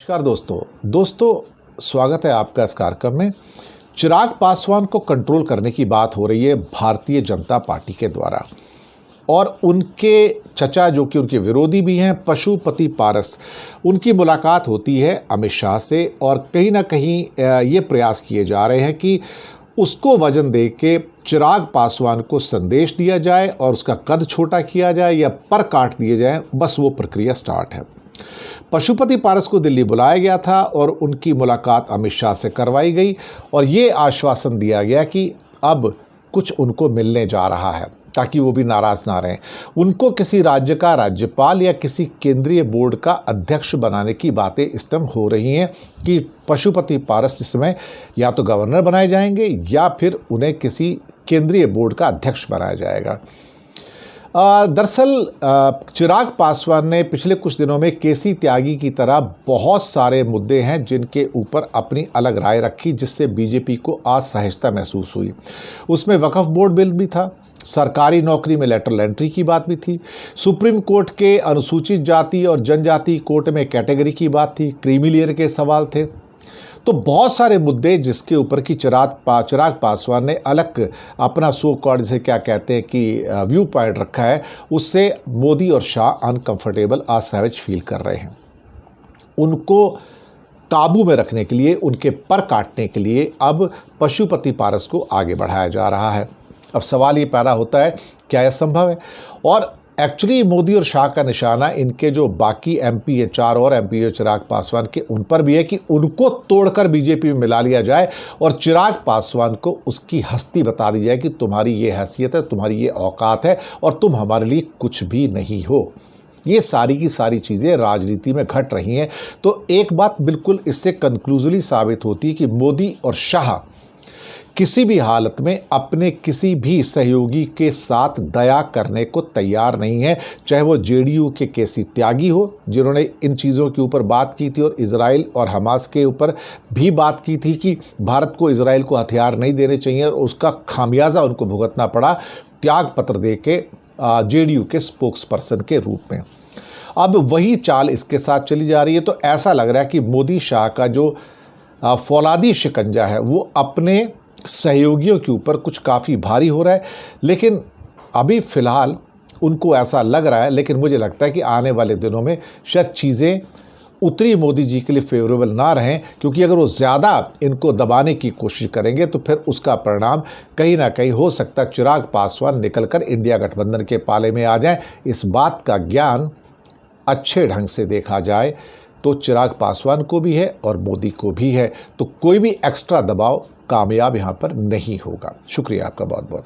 नमस्कार दोस्तों स्वागत है आपका इस कार्यक्रम में। चिराग पासवान को कंट्रोल करने की बात हो रही है भारतीय जनता पार्टी के द्वारा, और उनके चचा जो कि उनके विरोधी भी हैं, पशुपति पारस, उनकी मुलाकात होती है अमित शाह से, और कहीं ना कहीं ये प्रयास किए जा रहे हैं कि उसको वजन दे के चिराग पासवान को संदेश दिया जाए और उसका कद छोटा किया जाए या पर काट दिए जाए, बस वो प्रक्रिया स्टार्ट है। पशुपति पारस को दिल्ली बुलाया गया था और उनकी मुलाकात अमित शाह से करवाई गई और ये आश्वासन दिया गया कि अब कुछ उनको मिलने जा रहा है ताकि वो भी नाराज़ ना रहें। उनको किसी राज्य का राज्यपाल या किसी केंद्रीय बोर्ड का अध्यक्ष बनाने की बातें इस टाइम हो रही हैं कि पशुपति पारस इस समय या तो गवर्नर बनाए जाएंगे या फिर उन्हें किसी केंद्रीय बोर्ड का अध्यक्ष बनाया जाएगा। दरअसल चिराग पासवान ने पिछले कुछ दिनों में केसी त्यागी की तरह बहुत सारे मुद्दे हैं जिनके ऊपर अपनी अलग राय रखी, जिससे बीजेपी को असहजता महसूस हुई। उसमें वक्फ बोर्ड बिल भी था, सरकारी नौकरी में लेटरल एंट्री की बात भी थी, सुप्रीम कोर्ट के अनुसूचित जाति और जनजाति कोर्ट में कैटेगरी की बात थी, क्रीमी लेयर के सवाल थे। तो बहुत सारे मुद्दे जिसके ऊपर कि चिराग पासवान ने अलग अपना सो कॉल्ड जिसे क्या कहते हैं कि व्यू पॉइंट रखा है, उससे मोदी और शाह अनकंफर्टेबल, असहज फील कर रहे हैं। उनको काबू में रखने के लिए, उनके पर काटने के लिए अब पशुपति पारस को आगे बढ़ाया जा रहा है। अब सवाल ये पैदा होता है, क्या यह संभव है? और एक्चुअली मोदी और शाह का निशाना इनके जो बाकी एमपी है, 4 और एमपी है चिराग पासवान के, उन पर भी है कि उनको तोड़कर बीजेपी में मिला लिया जाए और चिराग पासवान को उसकी हस्ती बता दी जाए कि तुम्हारी ये हैसियत है, तुम्हारी ये औकात है और तुम हमारे लिए कुछ भी नहीं हो। ये सारी की सारी चीज़ें राजनीति में घट रही हैं। तो एक बात बिल्कुल इससे कंक्लूसिवली साबित होती है कि मोदी और शाह किसी भी हालत में अपने किसी भी सहयोगी के साथ दया करने को तैयार नहीं है, चाहे वो जेडीयू के केसी त्यागी हो जिन्होंने इन चीज़ों के ऊपर बात की थी और इजराइल और हमास के ऊपर भी बात की थी कि भारत को इजराइल को हथियार नहीं देने चाहिए, और उसका खामियाजा उनको भुगतना पड़ा त्याग पत्र दे के जेडीयू के स्पोक्स पर्सन के रूप में। अब वही चाल इसके साथ चली जा रही है। तो ऐसा लग रहा है कि मोदी शाह का जो फौलादी शिकंजा है वो अपने सहयोगियों के ऊपर कुछ काफ़ी भारी हो रहा है, लेकिन अभी फ़िलहाल उनको ऐसा लग रहा है। लेकिन मुझे लगता है कि आने वाले दिनों में शायद चीज़ें उतनी मोदी जी के लिए फेवरेबल ना रहें, क्योंकि अगर वो ज़्यादा इनको दबाने की कोशिश करेंगे तो फिर उसका परिणाम कहीं ना कहीं हो सकता है चिराग पासवान निकलकर इंडिया गठबंधन के पाले में आ जाएं। इस बात का ज्ञान अच्छे ढंग से देखा जाए तो चिराग पासवान को भी है और मोदी को भी है। तो कोई भी एक्स्ट्रा दबाव कामयाब यहाँ पर नहीं होगा। शुक्रिया आपका बहुत बहुत।